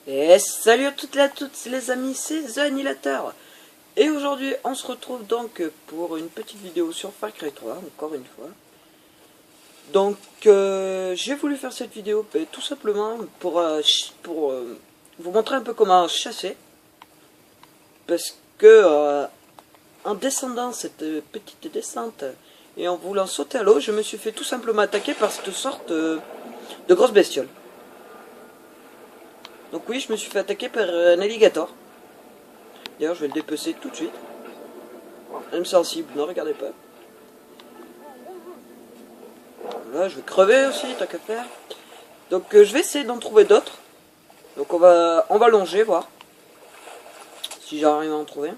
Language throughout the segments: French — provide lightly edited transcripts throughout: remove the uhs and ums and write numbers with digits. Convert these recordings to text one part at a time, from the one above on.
Et salut à toutes et à toutes les amis, c'est The Annihilator. Et aujourd'hui on se retrouve donc pour une petite vidéo sur Far Cry 3, encore une fois. Donc j'ai voulu faire cette vidéo tout simplement pour vous montrer un peu comment chasser. Parce que en descendant cette petite descente et en voulant sauter à l'eau, je me suis fait tout simplement attaquer par cette sorte de grosse bestiole. Donc oui, je me suis fait attaquer par un alligator. D'ailleurs, je vais le dépecer tout de suite. Même sensible, ne regardez pas. Voilà, je vais crever aussi, tant qu'à faire. Donc je vais essayer d'en trouver d'autres. Donc on va longer, voir. Si j'arrive à en trouver un.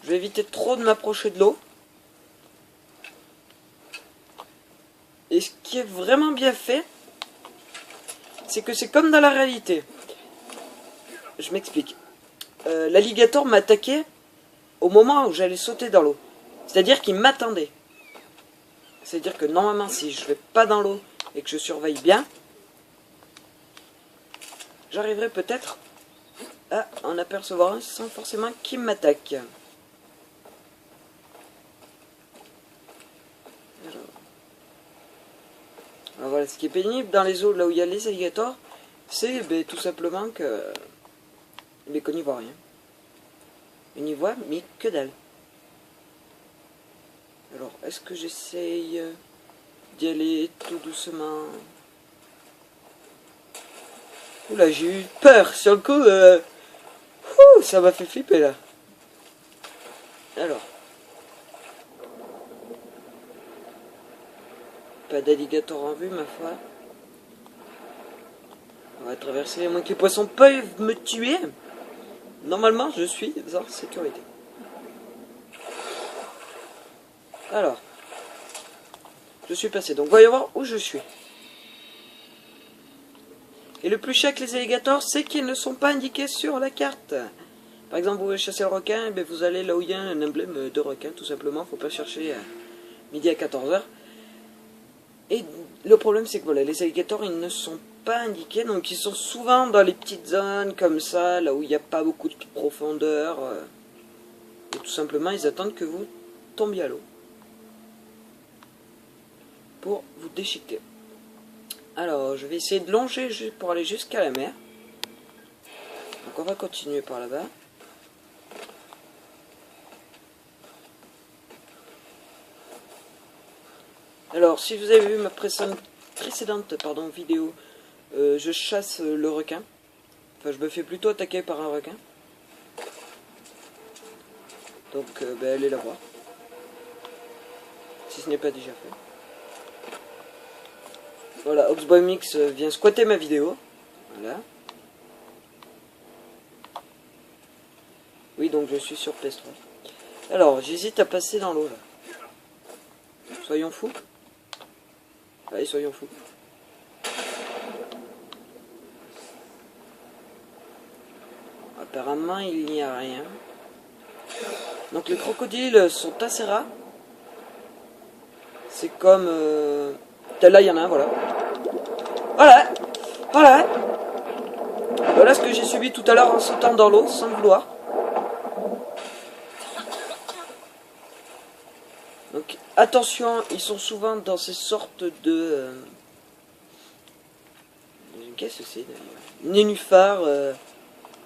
Je vais éviter trop de m'approcher de l'eau. Et ce qui est vraiment bien fait, c'est que c'est comme dans la réalité. Je m'explique. L'alligator m'a attaqué au moment où j'allais sauter dans l'eau. C'est-à-dire qu'il m'attendait. C'est-à-dire que normalement, si je vais pas dans l'eau et que je surveille bien, j'arriverai peut-être à en apercevoir un sans forcément qu'il m'attaque. Alors voilà, ce qui est pénible dans les eaux là où il y a les alligators, c'est tout simplement que qu'on n'y voit rien. On n'y voit, mais que dalle. Alors, est-ce que j'essaye d'y aller tout doucement? Oula, j'ai eu peur sur le coup. Ça m'a fait flipper là. Alors. Pas d'alligator en vue, ma foi. On va traverser, à moins que les poissons peuvent me tuer. Normalement, je suis en sécurité. Alors. Je suis passé. Donc, voyons voir où je suis. Et le plus chiant avec les alligators, c'est qu'ils ne sont pas indiqués sur la carte. Par exemple, vous voulez chasser le requin, vous allez là où il y a un emblème de requin, tout simplement. Faut pas chercher à midi à 14h. Et le problème, c'est que voilà, les alligators, ils ne sont pas indiqués, donc ils sont souvent dans les petites zones comme ça, là où il n'y a pas beaucoup de profondeur. Et tout simplement, ils attendent que vous tombiez à l'eau pour vous déchiqueter. Alors, je vais essayer de longer pour aller jusqu'à la mer. Donc on va continuer par là-bas. Alors, si vous avez vu ma précédente vidéo, je chasse le requin. Enfin, je me fais plutôt attaquer par un requin. Donc, allez la voir. Si ce n'est pas déjà fait. Voilà, Oxboy vient squatter ma vidéo. Voilà. Oui, donc je suis sur PS3. Alors, j'hésite à passer dans l'eau, là. Soyons fous. Allez, soyons fous. Apparemment, il n'y a rien. Donc, les crocodiles sont assez rares. C'est comme... Là, il y en a un, voilà. Voilà. Voilà. Voilà ce que j'ai subi tout à l'heure en sautant dans l'eau, sans le vouloir. Donc, attention, ils sont souvent dans ces sortes de... Qu'est-ce que c'est d'ailleurs? Nénuphars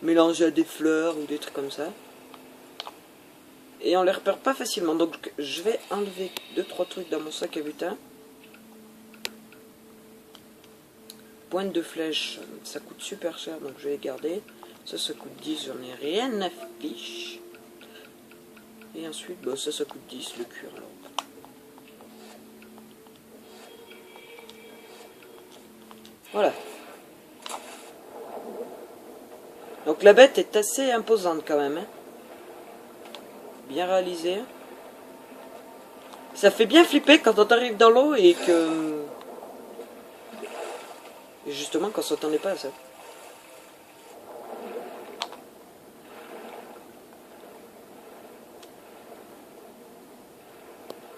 mélangés à des fleurs ou des trucs comme ça. Et on les repère pas facilement. Donc, je vais enlever 2-3 trucs dans mon sac à butin. Pointe de flèche, ça coûte super cher, donc je vais les garder. Ça coûte 10, j'en ai rien à fiche. Et ensuite, ça coûte 10, le cuir alors. Voilà. Donc la bête est assez imposante quand même. Hein. Bien réalisée. Ça fait bien flipper quand on arrive dans l'eau et que... Et justement quand on s'attendait pas à ça.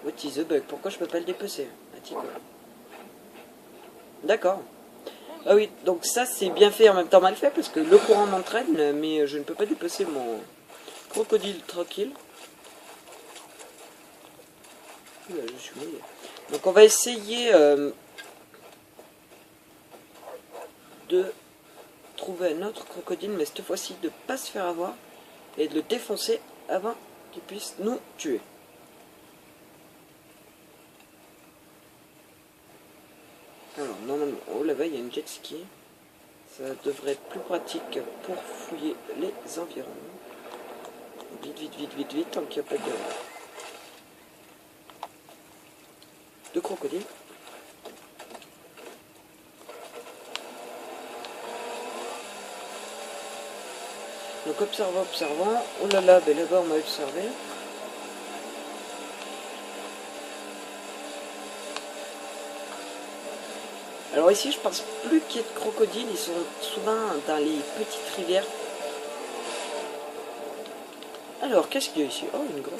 What is the bug? Pourquoi je peux pas le dépecer? D'accord. Ah oui, donc ça c'est bien fait en même temps mal fait parce que le courant m'entraîne, mais je ne peux pas déplacer mon crocodile tranquille. Oula, je suis mouillé. Donc on va essayer de trouver un autre crocodile, mais cette fois-ci de ne pas se faire avoir et de le défoncer avant qu'il puisse nous tuer. Alors normalement, oh là-bas il y a une jet ski. Ça devrait être plus pratique pour fouiller les environs. Vite, vite, vite, vite, vite, tant qu'il n'y a pas de crocodile. Donc observant, observant. Oh là là, ben là-bas on m'a observé. Alors ici je pense plus qu'il y ait de crocodiles, ils sont souvent dans les petites rivières. Alors qu'est-ce qu'il y a ici? Oh, une grotte.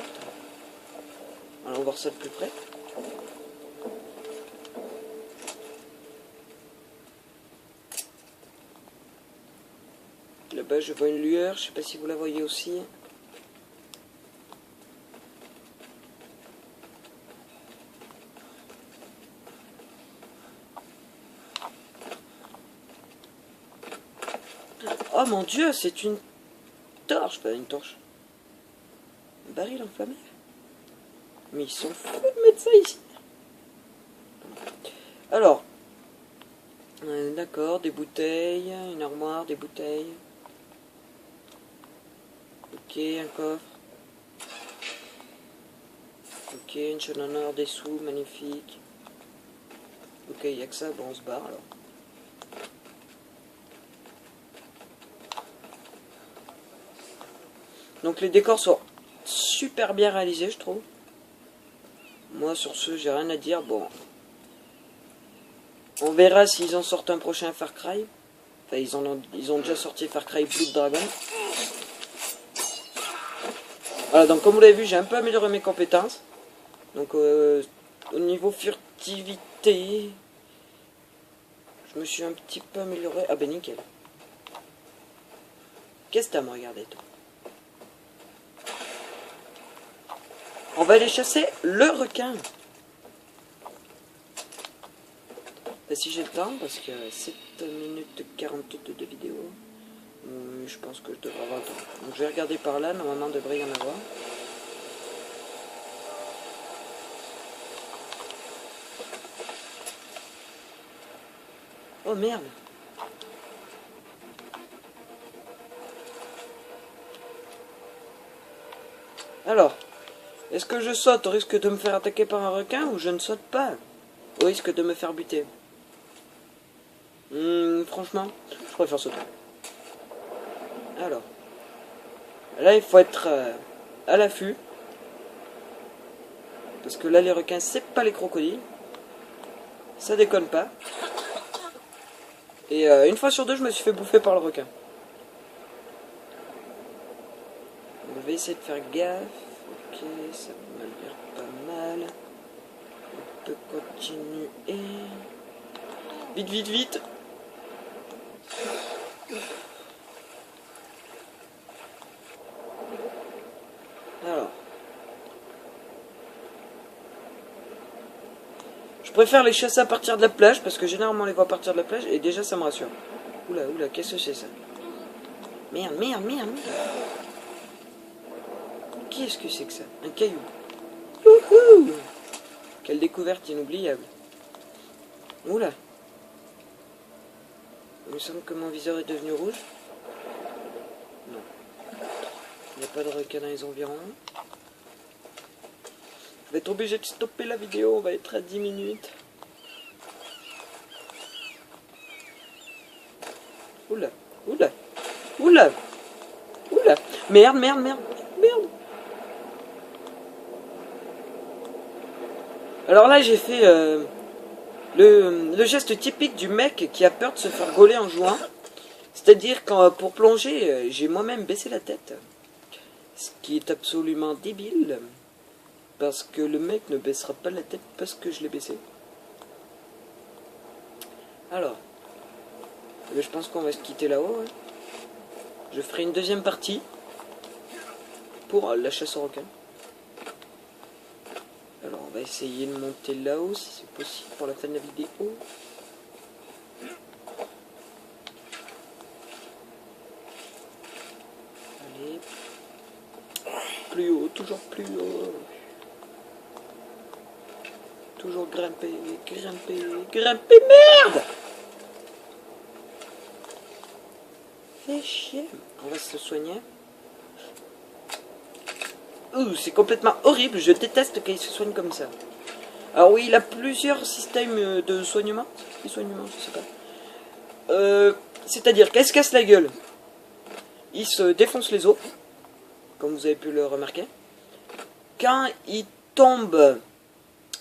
Allons voir ça de plus près. Là-bas je vois une lueur, je sais pas si vous la voyez aussi. Oh mon dieu, c'est une torche, pas une torche. Un baril enflammé. Mais ils sont fous de mettre ça ici. Alors, d'accord, des bouteilles, une armoire, des bouteilles. Ok, un coffre. Ok, une chaîne en or, des sous, magnifique. Ok, il n'y a que ça, bon on se barre alors. Donc les décors sont super bien réalisés, je trouve. Moi sur ce, j'ai rien à dire. Bon, on verra s'ils en sortent un prochain Far Cry. Enfin, ils ont déjà sorti Far Cry Blood Dragon. Voilà, donc comme vous l'avez vu, j'ai un peu amélioré mes compétences. Donc au niveau furtivité, je me suis un petit peu amélioré. Ah ben nickel. Qu'est-ce que t'as à me regarder toi? On va aller chasser le requin. Ben, si j'ai le temps, parce que 7 minutes 42 de vidéo. Je pense que je devrais avoir le temps. Donc je vais regarder par là, normalement il devrait y en avoir. Oh merde! Alors, est-ce que je saute au risque de me faire attaquer par un requin ou je ne saute pas au risque de me faire buter? Franchement, je préfère sauter. Alors, là il faut être à l'affût. Parce que là les requins c'est pas les crocodiles. Ça déconne pas. Et une fois sur deux je me suis fait bouffer par le requin. On va essayer de faire gaffe. Ok, ça m'a l'air pas mal. On peut continuer. Vite, vite, vite. Alors. Je préfère les chasser à partir de la plage, parce que généralement on les voit à partir de la plage, et déjà ça me rassure. Oula, oula, qu'est-ce que c'est ça? Merde, merde, merde, merde. Qu'est-ce que c'est que ça? Un caillou. Youhou! Quelle découverte inoubliable. Oula. Il me semble que mon viseur est devenu rouge. Non. Il n'y a pas de requin dans les environs. Je vais être obligé de stopper la vidéo, on va être à 10 minutes. Oula, oula, oula, oula. Merde, merde, merde, merde. Alors là, j'ai fait le geste typique du mec qui a peur de se faire gauler en jouant. C'est-à-dire quand pour plonger, j'ai moi-même baissé la tête. Ce qui est absolument débile. Parce que le mec ne baissera pas la tête parce que je l'ai baissé. Alors, Mais je pense qu'on va se quitter là-haut. Ouais. Je ferai une deuxième partie pour la chasse au requin. Alors on va essayer de monter là-haut si c'est possible pour la fin de la vidéo. Allez. Plus haut, toujours plus haut. Toujours grimper, grimper, grimper, merde! Fais chier. On va se soigner. Ouh, c'est complètement horrible, je déteste quand il se soigne comme ça. Alors oui, il a plusieurs systèmes de soignement. Je sais pas. C'est-à-dire qu'elle se casse la gueule. Il se défonce les os. Comme vous avez pu le remarquer. Quand il tombe...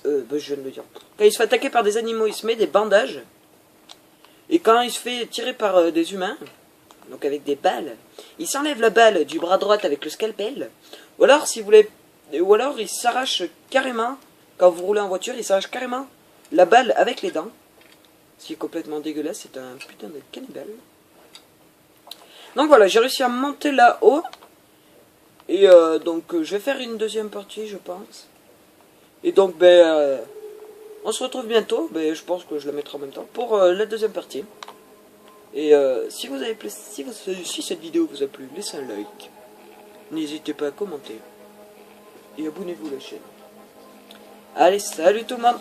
je viens de le dire. Quand il se fait attaquer par des animaux, il se met des bandages. Et quand il se fait tirer par des humains, donc avec des balles, il s'enlève la balle du bras droit avec le scalpel. Ou alors, si vous voulez, ou alors il s'arrache carrément, quand vous roulez en voiture, il s'arrache carrément la balle avec les dents. Ce qui est complètement dégueulasse, c'est un putain de cannibale. Donc voilà, j'ai réussi à monter là-haut. Et donc je vais faire une deuxième partie, je pense. Et donc, on se retrouve bientôt. Je pense que je la mettrai en même temps pour la deuxième partie. Et si cette vidéo vous a plu, laissez un like. N'hésitez pas à commenter. Et abonnez-vous à la chaîne. Allez, salut tout le monde!